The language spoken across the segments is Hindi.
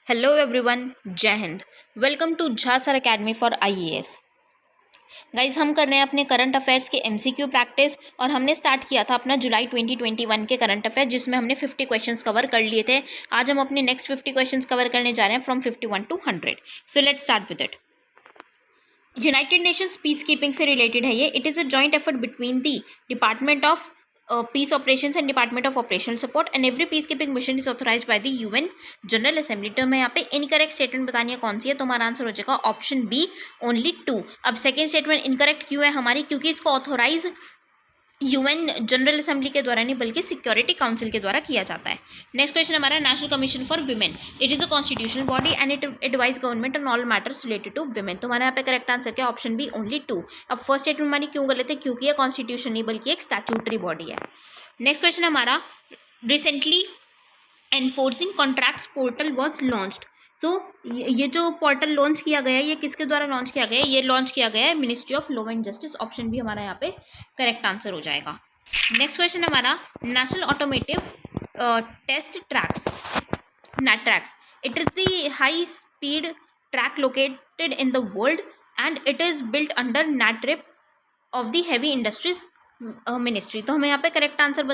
हेलो एवरीवन, जय हिंद। Welcome to Jha sir academy for IAS. Guys, हम कर रहे हैं अपने करंट अफेयर्स के एमसीक्यू प्रैक्टिस और हमने स्टार्ट किया था अपना जुलाई 2021 के करंट अफेयर, जिसमें हमने 50 क्वेश्चंस कवर कर लिए थे। आज हम अपने नेक्स्ट 50 क्वेश्चंस कवर करने जा रहे हैं from 51 to 100। So let's start with it. United Nations peace keeping से रिलेटेड है ये। It is a joint effort between the department of peace operations and department of operational support and every peace keeping mission is authorised by the UN General Assembly. तो हमें यहाँ पे इनकरेक्ट स्टेटमेंट बतानी है कौन सी है, तो हमारा आंसर हो जाएगा ऑप्शन बी, ओनली 2। अब सेकेंड स्टेटमेंट इनकरेक्ट क्यों है हमारी? क्योंकि इसको ऑथोराइज यूएन जनरल असेंबली के द्वारा नहीं बल्कि सिक्योरिटी काउंसिल के द्वारा किया जाता है। नेक्स्ट क्वेश्चन हमारा National Commission for Women. It is a constitutional body and it advise government on all matters related to women. तो हमारे यहाँ पे करेक्ट आंसर क्या? Option B, only 2। अब फर्स्ट स्टेटमेंट हमारी क्यों गलत है? क्योंकि ये कॉन्स्टिट्यूशन नहीं बल्कि एक स्टैट्यूटरी बॉडी है। नेक्स्ट क्वेश्चन हमारा recently enforcing contracts portal was launched. So ये जो पोर्टल लॉन्च किया गया है ये किसके द्वारा लॉन्च किया गया है? ये लॉन्च किया गया है ministry of law and justice. Option भी हमारा यहाँ पे करेक्ट आंसर हो जाएगा। नेक्स्ट क्वेश्चन हमारा national automotive test tracks, NATRAX. It is the high speed track located in the world and it is built under NATRIP of the heavy industries ministry. तो हमें यहाँ पे करेक्ट आंसर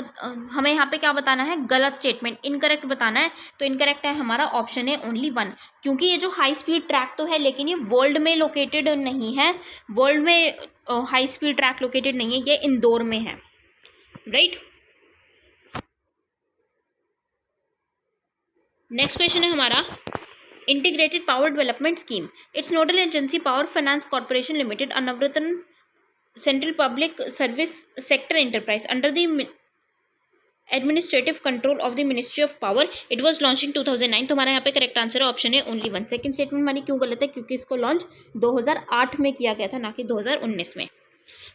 हमें यहाँ पे क्या बताना है? गलत स्टेटमेंट, इनकरेक्ट बताना है। तो इनकरेक्ट है हमारा ऑप्शन है ओनली 1, क्योंकि ये जो हाई स्पीड ट्रैक तो है लेकिन ये वर्ल्ड में लोकेटेड नहीं है। वर्ल्ड में हाई स्पीड ट्रैक लोकेटेड नहीं है, ये इंदौर में है, राइट। नेक्स्ट क्वेश्चन है हमारा integrated power development scheme. It's nodal agency power finance corporation limited, a Navratna central public service sector enterprise under the administrative control of the ministry of power. It was launch in 2009। तो हमारा यहाँ पे करेक्ट आंसर है ऑप्शन है ओनली 1। सेकंड स्टेटमेंट हमारी क्यों गलत है? क्योंकि इसको लॉन्च 2008 में किया गया था, ना कि 2019 में।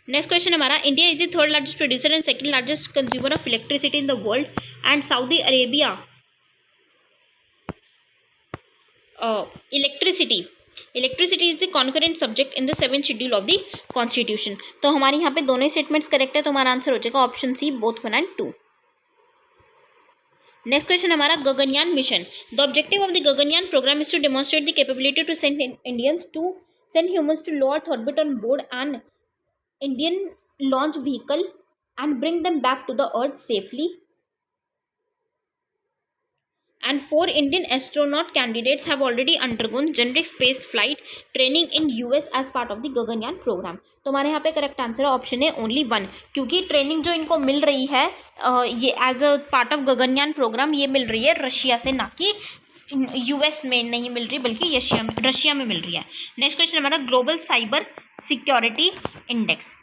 नेक्स्ट क्वेश्चन हमारा India is the third largest producer and second largest consumer of electricity in the world and Saudi Arabia electricity is the concurrent subject in the 7th schedule of the constitution. तो हमारे यहाँ पे दोनों स्टेटमेंट्स करेक्ट है, तो हमारा आंसर हो जाएगा option C, both 1 and 2। Next question हमारा Gaganyaan mission. The objective of the Gaganyaan program is to demonstrate the capability to send Indians to send humans to low earth orbit on board an Indian launch vehicle and bring them back to the earth safely. And 4 Indian astronaut candidates have already undergone generic space flight training in US as part of the Gaganyaan program. तो हमारे यहाँ पे करेक्ट आंसर है ऑप्शन है ओनली 1, क्योंकि ट्रेनिंग जो इनको मिल रही है ये as a part of Gaganyaan programme ये मिल रही है रशिया से, ना कि यूएस में नहीं मिल रही बल्कि रशिया में मिल रही है। नेक्स्ट क्वेश्चन हमारा ग्लोबल साइबर सिक्योरिटी इंडेक्स।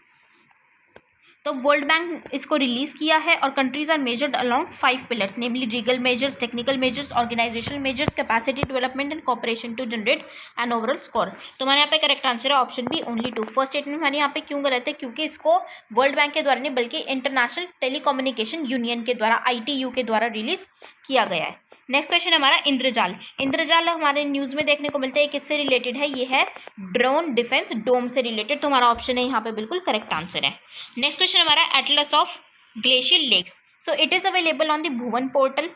तो वर्ल्ड बैंक इसको रिलीज किया है और countries are measured along 5 pillars, namely legal measures, technical measures, organisational measures, capacity development and cooperation to generate an overall score. तो हमारे यहाँ पे करेक्ट आंसर है option B, only 2। First statement हमारे यहाँ पे क्यों गलत है? क्योंकि इसको वर्ल्ड बैंक के द्वारा नहीं बल्कि इंटरनेशनल टेलीकम्युनिकेशन यूनियन के द्वारा ITU के द्वारा रिलीज किया गया है। नेक्स्ट क्वेश्चन हमारा इंद्रजाल। इंद्रजाल हमारे न्यूज़ में देखने को मिलता है, किससे रिलेटेड है? ये है ड्रोन डिफेंस डोम से रिलेटेड। तो हमारा ऑप्शन है यहाँ पे बिल्कुल करेक्ट आंसर है। नेक्स्ट क्वेश्चन हमारा Atlas of glacial Lakes. So it is available on the Bhuvan portal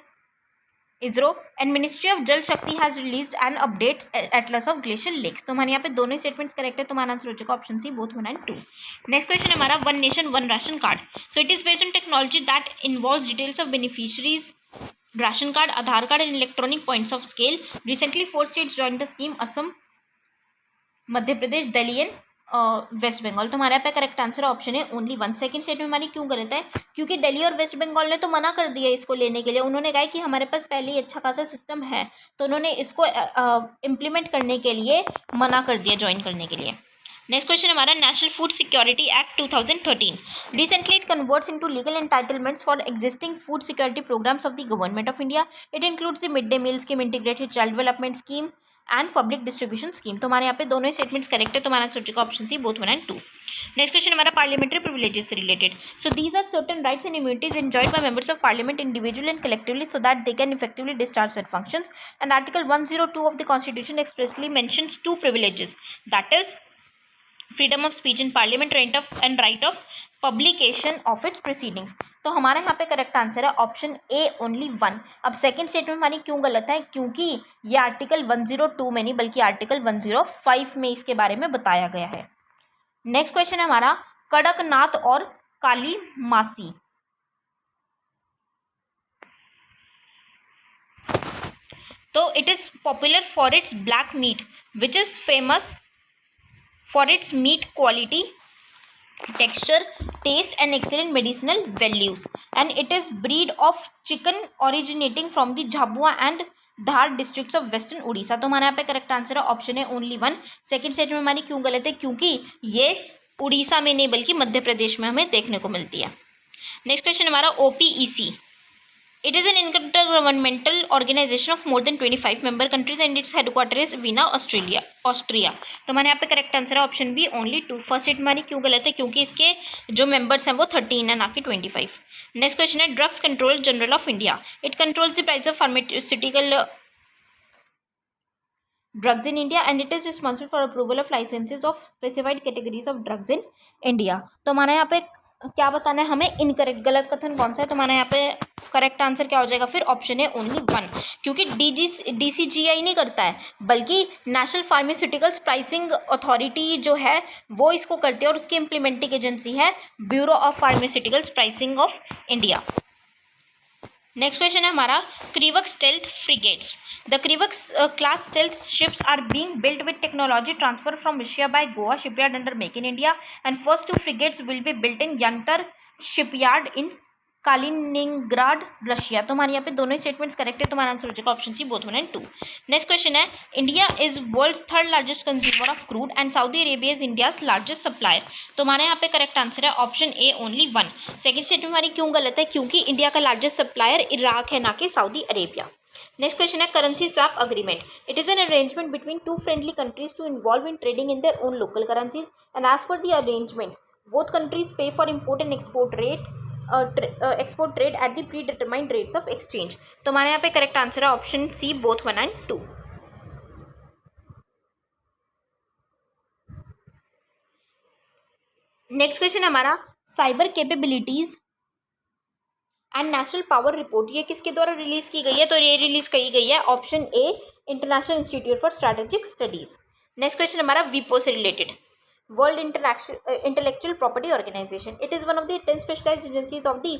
ISRO and Ministry of Jal Shakti has released an update atlas of glacial lakes. तो हमारे यहाँ पे दोनों स्टेटमेंट्स करेक्ट है, तो हमारा आंसर हो जाएगा option C, both 1 and 2। Next question हमारा one nation one ration card. So it is based on technology that involves details of beneficiaries ration card, Aadhaar card and electronic points of scale. Recently 4 states joined the scheme, Assam, Madhya Pradesh, Delhi and West Bengal. तो हमारे यहाँ पे करेक्ट आंसर ऑप्शन है ओनली 1। सेकंड स्टेटमेंट हमारी क्यों गलत है? क्योंकि दिल्ली और वेस्ट बंगाल ने तो मना कर दिया इसको लेने के लिए। उन्होंने कहा कि हमारे पास पहले ही अच्छा खासा सिस्टम है, तो उन्होंने इसको इम्प्लीमेंट करने के लिए मना कर दिया ज्वाइन करने के लिए। नेक्स्ट क्वेश्चन हमारा National Food Security Act 2013। Recently it converts into legal entitlements for existing food security programmes of the Government of India. It includes the mid day meal scheme, integrated child development scheme and public distribution scheme. तो हमारे यहाँ पे दोनों स्टेटमेंट्स करेक्ट है, तो हमारा आंसर होगा option C, both 1 and 2। Next question हमारा पार्लियामेंट्री प्रिविलेजेस से related. So these are certain rights and immunities enjoyed by members of Parliament individually and collectively so that they can effectively discharge their functions and article 102 of the constitution expressly mentions 2 privileges, that is freedom of speech in parliament and right of publication of its proceedings. तो हमारे यहाँ पे करेक्ट आंसर है ऑप्शन ए ओनली 1। अब सेकंड स्टेटमेंट हमारी क्यों गलत है, क्योंकि ये आर्टिकल 102 में नहीं बल्कि आर्टिकल 105 में इसके बारे में बताया गया है। नेक्स्ट क्वेश्चन है हमारा कड़कनाथ और काली मासी। तो it is popular for its black meat which is famous for its meat quality, texture, taste and excellent medicinal values, and it is breed of chicken originating from the Jhabua and Dhar districts of western Orissa. तो हमारे यहाँ पे करेक्ट आंसर है ऑप्शन है ओनली 1। सेकंड स्टेटमेंट हमारी क्यों गलत है, क्योंकि ये उड़ीसा में नहीं बल्कि मध्य प्रदेश में हमें देखने को मिलती है। नेक्स्ट क्वेश्चन हमारा OPEC। It is an intergovernmental organization of more than 25 member countries and its headquarters is Vienna, Austria। तो हमारे यहाँ पे करेक्ट आंसर है option B only 2। First statement हमारी क्यों गलत है, क्योंकि इसके जो मेंबर्स हैं वो 13 है ना कि 25। नेक्स्ट क्वेश्चन है drugs control general of India. It controls the price of pharmaceutical drugs in India and it is responsible for approval of licenses of specified categories of drugs in India। तो हमारे यहाँ पे क्या बताना है हमें, इनकरेक्ट, गलत कथन कौन सा है। तो हमारे यहाँ पे करेक्ट आंसर क्या हो जाएगा फिर, ऑप्शन है ओनली 1, क्योंकि DCGI नहीं करता है बल्कि नेशनल फार्मास्यूटिकल्स प्राइसिंग अथॉरिटी जो है वो इसको करती है और उसकी इम्प्लीमेंटिंग एजेंसी है bureau of pharmaceuticals pricing of India. Next question है हमारा Krivak stealth frigates. The Krivak class stealth ships are being built with technology transfer from Russia by Goa shipyard under Make in India and first 2 frigates will be built in Yantar shipyard in Kaliningrad Russia. तो हमारे यहाँ पे दोनों स्टेटमेंट्स करेक्ट है, तो हमारा आंसर हो जाएगा option C both 1 and 2। Next question है India is world's third largest consumer of crude and Saudi Arabia is India's largest supplier. तो हमारे यहाँ पे करेक्ट आंसर है option A only 1। Second statement हमारी क्यों गलत है, क्योंकि इंडिया का लार्जेस्ट सप्लायर इराक है ना कि सऊदी अरेबिया। नेक्स्ट क्वेश्चन है currency swap agreement. It is an arrangement between 2 friendly countries to involve in trading in their own local currencies and as per the arrangements both countries pay for import and export trade at the predetermined rates of exchange. तो हमारे यहाँ पे करेक्ट आंसर है option C both 1 and 2। Next question हमारा cyber capabilities and national power report, ये किसके द्वारा रिलीज की गई है, तो ये रिलीज की गई है option A International Institute for Strategic Studies. Next question हमारा वीपो से related, World Intellectual Property Organisation. It is one of the 10 specialised agencies of the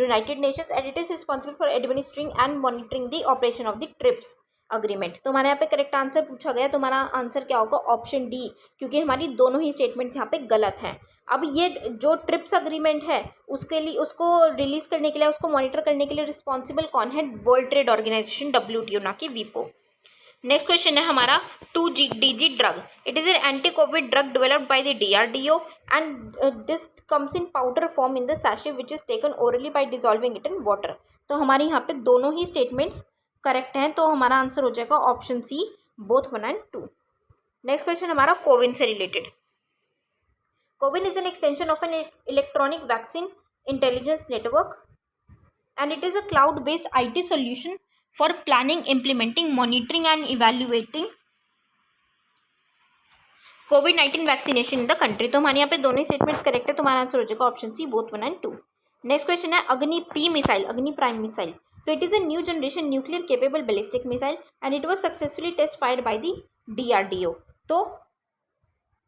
United Nations and it is responsible for administering and monitoring the operation of the TRIPS agreement. तो हमारे यहाँ पे करेक्ट आंसर पूछा गया, तो हमारा आंसर क्या होगा ऑप्शन डी, क्योंकि हमारी दोनों ही स्टेटमेंट्स यहाँ पे गलत हैं। अब ये जो ट्रिप्स अग्रीमेंट है उसके लिए, उसको रिलीज करने के लिए, उसको मॉनिटर करने के लिए रिस्पॉन्सिबल कौन है, वर्ल्ड ट्रेड ऑर्गेनाइजेशन WTO ना कि वीपो। नेक्स्ट क्वेश्चन है हमारा 2DG drug. It is an anti Covid drug developed by the DRDO and this comes in powder form in the sachet which is taken orally by dissolving it in water. तो हमारे यहाँ पे दोनों ही स्टेटमेंट्स करेक्ट हैं, तो हमारा आंसर हो जाएगा option C both 1 and 2। Next question हमारा कोविन से related. CoWIN is an extension of an electronic vaccine intelligence network and it is a cloud-based IT solution for planning, implementing, monitoring and evaluating COVID-19 vaccination in the country. तो हमारे यहाँ पे दोनों स्टेटमेंट्स करेक्ट है, तो हमारा आंसर हो जाएगा option C both 1 and 2। Next question है Agni P missile, Agni prime missile. So it is a new generation nuclear capable ballistic missile and it was successfully test fired by the DRDO। तो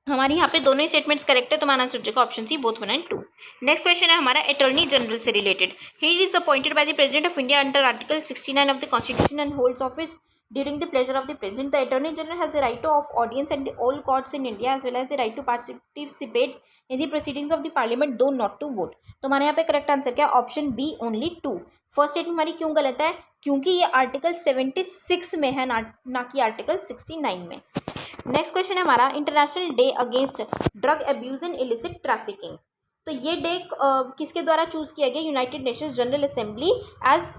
हमारे यहाँ पे दोनों स्टेटमेंट्स करेक्ट है, तो हमारा आंसर हो जाएगा option C both 1 and 2। Next question है हमारा अटॉर्नी जनरल से related. He is appointed by the President of India under article 69 of the constitution and holds office during the pleasure of the president. The attorney general has the right of audience at all courts in India as well as the right to participate in the proceedings of the parliament though not to vote। तो हमारे यहाँ पे करेक्ट आंसर क्या है, option B only 2। First statement हमारी क्यों गलत है, क्योंकि ये आर्टिकल 76 में है ना कि आर्टिकल 69 में। नेक्स्ट क्वेश्चन है हमारा International Day Against Drug Abuse and Illicit Trafficking. तो ये डे किसके द्वारा चूज किया गया, United Nations General Assembly as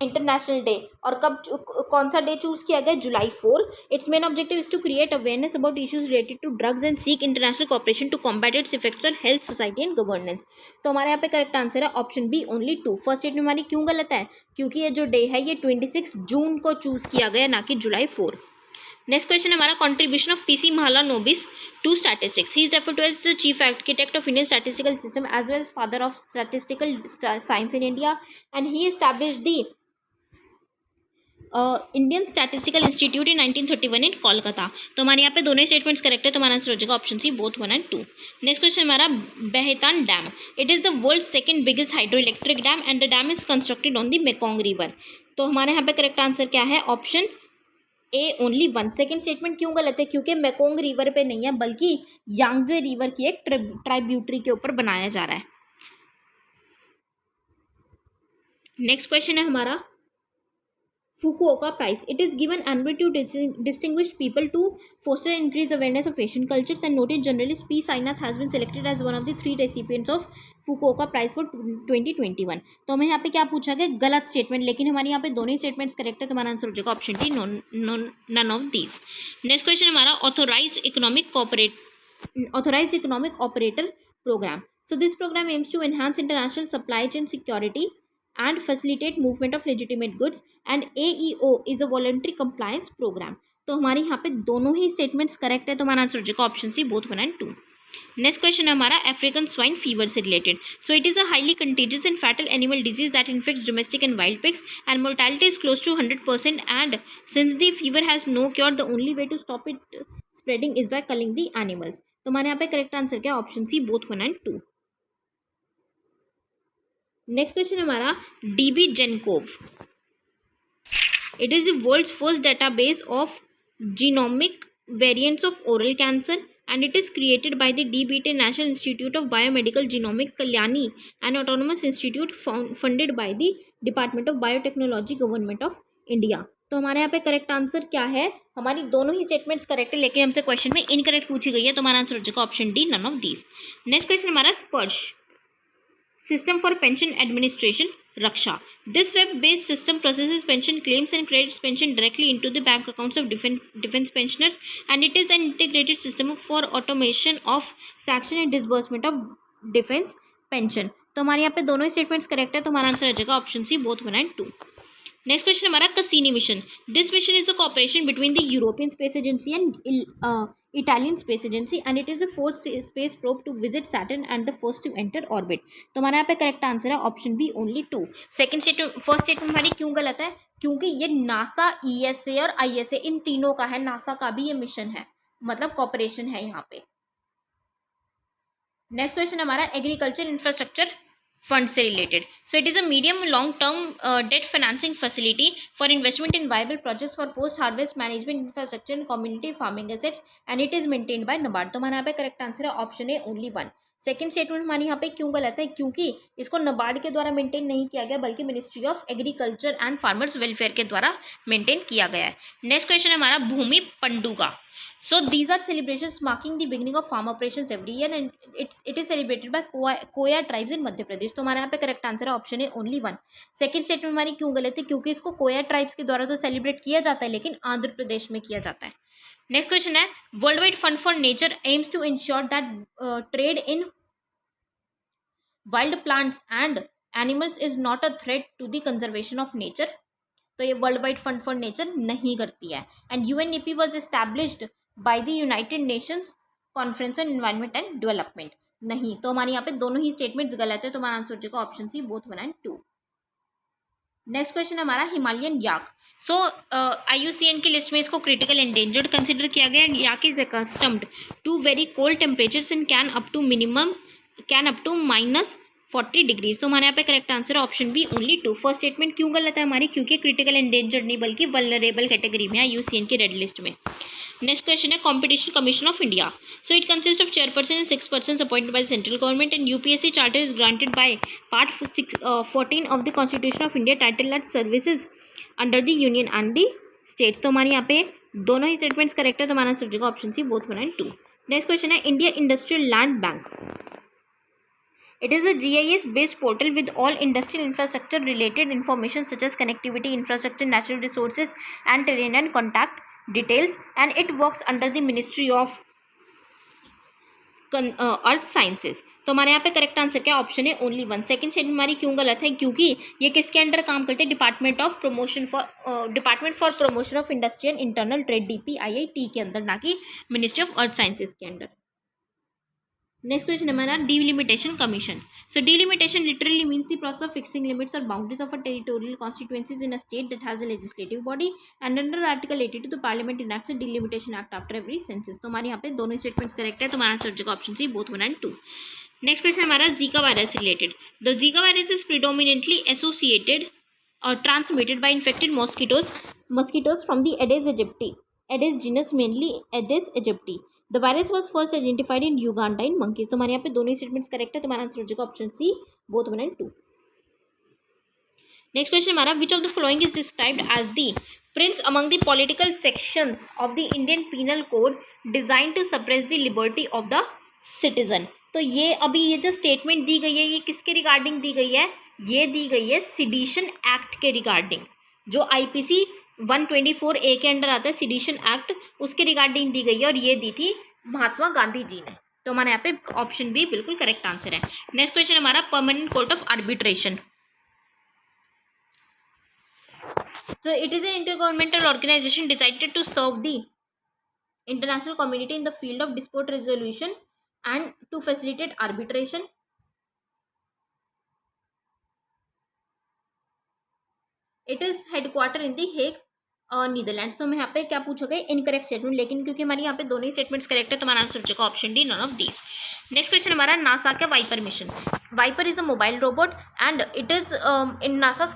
International Day. और कब कौन सा डे चूज किया गया, जुलाई 4। Its main objective is to create awareness about issues related to drugs and seek international cooperation to combat its effects on health, society and governance. तो हमारे यहाँ पे करेक्ट आंसर है option B only 2। First statement हमारी क्यों गलत है, क्योंकि ये जो डे है ये 26 जून को चूज किया गया ना कि जुलाई 4। नेक्स्ट क्वेश्चन हमारा contribution of PC Mahalanobis to statistics. He is referred to as the chief architect of Indian statistical system as well as father of statistical science in India and he established the Indian Statistical Institute in 1931 in Kolkata. तो हमारे यहाँ पे दोनों स्टेटमेंट्स करेक्ट है, तो हमारा आंसर हो जाएगा option C both 1 and 2. Next question हमारा Baihetan dam. It is the world second biggest hydroelectric dam and the dam is constructed on the Mekong river. तो हमारे यहाँ पे करेक्ट आंसर क्या है? Option A only 1. Second statement क्यों गलत है? क्योंकि मेकोंग रिवर पे नहीं है बल्कि यांगजे रिवर की एक ट्राइब्यूटरी के ऊपर बनाया जा रहा है. नेक्स्ट क्वेश्चन है हमारा Fukuoka Prize. It is given annually to distinguished people to foster and increase awareness of Asian cultures, and noted journalist P. Sainath has been selected as one of the 3 recipients of Fukuoka Prize for 2021. तो हमें यहाँ पे क्या पूछा गया? गलत स्टेटमेंट, लेकिन हमारे यहाँ पे दोनों ही स्टेटमेंट्स करेक्ट है, तो हमारा आंसर हो जाएगा option D none of these. Next question हमारा authorised economic operator program. So this program aims to enhance international supply chain security and facilitate movement of legitimate goods, and AEO is a voluntary compliance program. तो हमारे यहाँ पे दोनों ही स्टेटमेंट्स करेक्ट है, तो हमारा आंसर हो जाएगा option C both 1 and 2. Next question है हमारा अफ्रीकन स्वाइन फीवर से related. So it is a highly contagious and fatal animal disease that infects domestic and wild pigs and mortality is close to 100%, and since the fever has no cure the only way to stop it spreading is by culling the animals. तो हमारे यहाँ पे करेक्ट आंसर क्या है? Option C both 1 and 2. Next question हमारा DB GENCOV. It is the world's first database of genomic variants of oral cancer and it is created by the DBT National Institute of Biomedical Genomics Kalyani, an autonomous institute funded by the Department of Biotechnology, Government of India. तो हमारे यहाँ पे करेक्ट आंसर क्या है? हमारी दोनों ही स्टेटमेंट्स करेक्ट है, लेकिन हमसे क्वेश्चन में इनकरेक्ट पूछी गई है, तो हमारा आंसर हो जाएगा option D none of these. Next question हमारा Sparsh system for pension administration Raksha. This web-based system processes pension claims and credits pension directly into the bank accounts of defense pensioners, and it is an integrated system for automation of sanction and disbursement of defense pension. तो हमारे यहाँ पे दोनों ही स्टेटमेंट्स करेक्ट है, तो हमारा आंसर आ जाएगा option C both 1 and 2. Next question हमारा Cassini mission. This mission is a cooperation between the European Space Agency and Italian Space Agency, and it is the fourth space probe to visit Saturn and the first to enter orbit. तो हमारे यहाँ पे करेक्ट आंसर है option B only 2. Second statement first statement हमारी क्यों गलत है? क्योंकि ये नासा, ESA और ISA इन तीनों का है. नासा का भी ये मिशन है, मतलब कॉपरेशन है यहाँ पे. नेक्स्ट क्वेश्चन हमारा एग्रीकल्चर इंफ्रास्ट्रक्चर फंड से related. So it is a medium long term debt financing facility for investment in viable projects for post harvest management infrastructure and community farming assets, and it is maintained by NABARD. तो हमारे यहाँ पे करेक्ट आंसर है option A only 1. Second statement हमारे यहाँ पे क्यों गलत है? क्योंकि इसको नबार्ड के द्वारा मेंटेन नहीं किया गया, बल्कि ministry of agriculture and farmers welfare के द्वारा मेंटेन किया गया है. नेक्स्ट क्वेश्चन हमारा भूमि Panduga. So these are celebrations marking the beginning of farm operations every year, and it is celebrated by Koya tribes in Madhya Pradesh. तो हमारे यहाँ पे करेक्ट आंसर है option A only 1. Second statement हमारी क्यों गलत है? क्योंकि इसको कोया ट्राइब्स के द्वारा तो सेलिब्रेट किया जाता है, लेकिन आंध्र प्रदेश में किया जाता है. नेक्स्ट क्वेश्चन है world wide fund for nature aims to ensure that trade in wild plants and animals is not a threat to the conservation of nature. तो ये world wide fund for nature नहीं करती है. And UNEP was established by the United Nations Conference on Environment and Development. नहीं, तो हमारे यहाँ पे दोनों ही स्टेटमेंट्स गलत है, तो हमारा आंसर हो जाएगा option C both 1 and 2. Next question हमारा हिमालयन याक. सो IUCN की लिस्ट में इसको क्रिटिकल एंडेंजर्ड कंसिडर किया गया. And yak is accustomed to very cold temperatures and can up to -40 degrees. तो हमारे यहाँ पे करेक्ट आंसर है option B only 2. First statement क्यों गलत है हमारी? क्योंकि क्रिटिकल एंडेंजर्ड नहीं बल्कि वल्नरेबल कैटेगरी में है IUCN की रेड लिस्ट में. नेक्स्ट क्वेश्चन है competition commission of India. So it consist of chairperson and 6 persons appointed by the central government, and UPSC charter is granted by part 14 of the constitution of India title that services under the union and the states. तो हमारे यहाँ पे दोनों ही स्टेटमेंट्स करेक्ट है, तो हमारा आंसर हो जाएगा option C both 1 and 2. Next question है India industrial land bank. It is a GIS-based portal with all industrial infrastructure-related information such as connectivity, infrastructure, natural resources, and terrain and contact details, and it works under the Ministry of Earth Sciences. तो हमारे यहाँ पे करेक्ट आंसर क्या ऑप्शन है ओनली वन। सेकंड स्टेटमेंट हमारी क्यों गलत है, क्योंकि ये किसके अंडर काम करते हैं, department for promotion of industry and internal trade DPIIT के अंदर, ना कि मिनिस्ट्री ऑफ अर्थ साइंसेज के अंडर। नेक्स्ट क्वेश्चन है हमारा delimitation commission. So delimitation literally means the process of fixing limits और boundaries of a territorial constituencies in a state that has a legislative body and under article 82 the parliament enacts a delimitation act after every census. तो हमारे यहाँ पे दोनों स्टेटमेंट्स करेक्ट है, तो हमारा आंसर हो जाएगा option C both 1 and 2। Next question हमारा Zika virus related. The Zika virus is predominantly associated or transmitted by infected mosquitoes from the Aedes genus, mainly Aedes aegypti. The virus was first identified in Uganda in monkeys। तो हमारे यहाँ पे दोनों स्टेटमेंट्स करेक्ट है, तो हमारा आंसर हो जाएगा option C both 1 and 2। Next question हमारा which of the following is described as the prince among the political sections of the Indian penal code design to suppress the liberty of the citizen. तो ये अभी ये जो स्टेटमेंट दी गई है ये किसके रिगार्डिंग दी गई है, ये दी गई है सिडिशन एक्ट के रिगार्डिंग, जो IPC 124A के अंडर आता है सिडिशन एक्ट, उसके रिगार्डिंग दी गई है और ये दी थी महात्मा गांधी जी ने। तो हमारे यहाँ पे ऑप्शन बी बिल्कुल करेक्ट आंसर है। नेक्स्ट क्वेश्चन हमारा permanent court of arbitration. So it is an intergovernmental organization decided to serve the international community in the field of dispute resolution and to facilitate arbitration. It is headquartered in the Hague, Netherlands. तो मैं यहाँ पे क्या पूछा गया इनकरेक्ट स्टेटमेंट, लेकिन क्योंकि हमारे यहाँ पे दोनों ही स्टेटमेंट्स करेक्ट है तो हमारा आंसर हो जाएगा option D none of these. Next question हमारा नासा का VIPER mission. VIPER is a mobile robot and it is in NASA's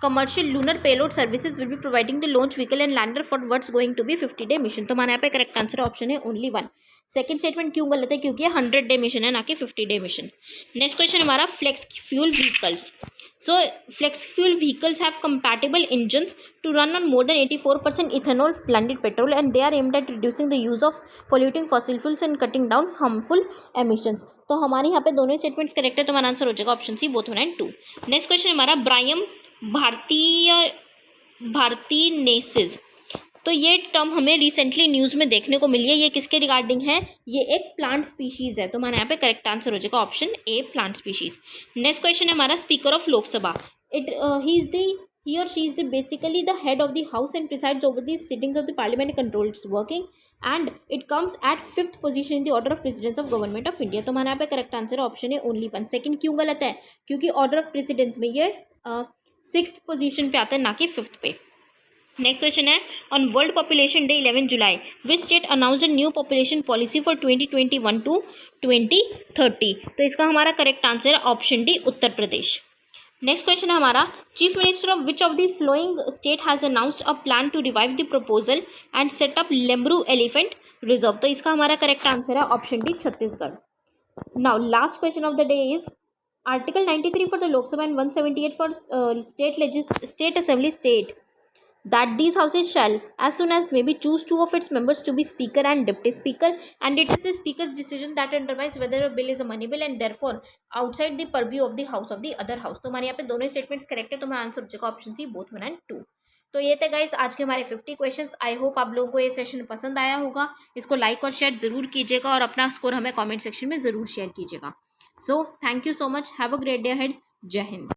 commercial lunar payload services will be providing the launch vehicle and lander for what's going to be 50-day mission। तो हमारे यहाँ पे करेक्ट आंसर ऑप्शन है ओनली वन। सेकंड स्टेटमेंट क्यों गलत है, क्योंकि 100-day मिशन है ना कि 50-day मिशन। नेक्स्ट क्वेश्चन हमारा flex fuel vehicles. So flex fuel vehicles have compatible engines to run on more than 84% ethanol blended petrol and they are aimed at reducing the use of polluting fossil fuels and cutting down harmful emissions। तो हमारे यहाँ पे दोनों स्टेटमेंट्स करेक्ट है, तो हमारा आंसर हो जाएगा option C both 1 and 2। Next question हमारा ब्रायम भारतीनेसिस। तो ये टर्म हमें रिसेंटली न्यूज़ में देखने को मिली है, ये किसके रिगार्डिंग है, ये एक प्लांट स्पीशीज़ है। तो हमारे यहाँ पे करेक्ट आंसर हो जाएगा option A plant species. Next question है हमारा speaker of Lok Sabha. he or she is basically the head of the house and presides over the sittings of the parliament and controls working and it comes at 5th position in the order of precedence of government of India। तो हमारे यहाँ पे करेक्ट आंसर ऑप्शन है ओनली वन। सेकंड क्यों गलत है, क्योंकि ऑर्डर ऑफ प्रेसिडेंस में ये 6th पोजीशन पे आता है ना कि 5th पे। नेक्स्ट क्वेश्चन है on world population day 11 July which state announced new population policy for 2021 to 2030। तो इसका हमारा करेक्ट आंसर है option D Uttar Pradesh. Next question है हमारा chief minister of which of the following state has announced a plan to revive the proposal and set up Lemru elephant reserve. तो इसका हमारा करेक्ट आंसर है option D Chhattisgarh. Now last question of the day is article 93 for the Lok Sabha and 178 for state assembly state that these houses shall as soon as may be choose two of its members to be speaker and deputy speaker and it is the speaker's decision that determines whether a bill is a money bill and therefore outside the purview of the house of the other house। तो हमारे यहाँ पे दोनों स्टेटमेंट्स करेक्ट है, तो हमारा आंसर हो जाएगा ऑप्शन सी बोथ 1 and 2। तो ये थे गाइस आज के हमारे 50 क्वेश्चंस। आई होप आप लोगों को ये सेशन पसंद आया होगा। इसको लाइक और शेयर जरूर कीजिएगा और अपना स्कोर हमें कॉमेंट सेक्शन में ज़रूर शेयर कीजिएगा। So thank you so much, have a great day ahead. जय हिंद।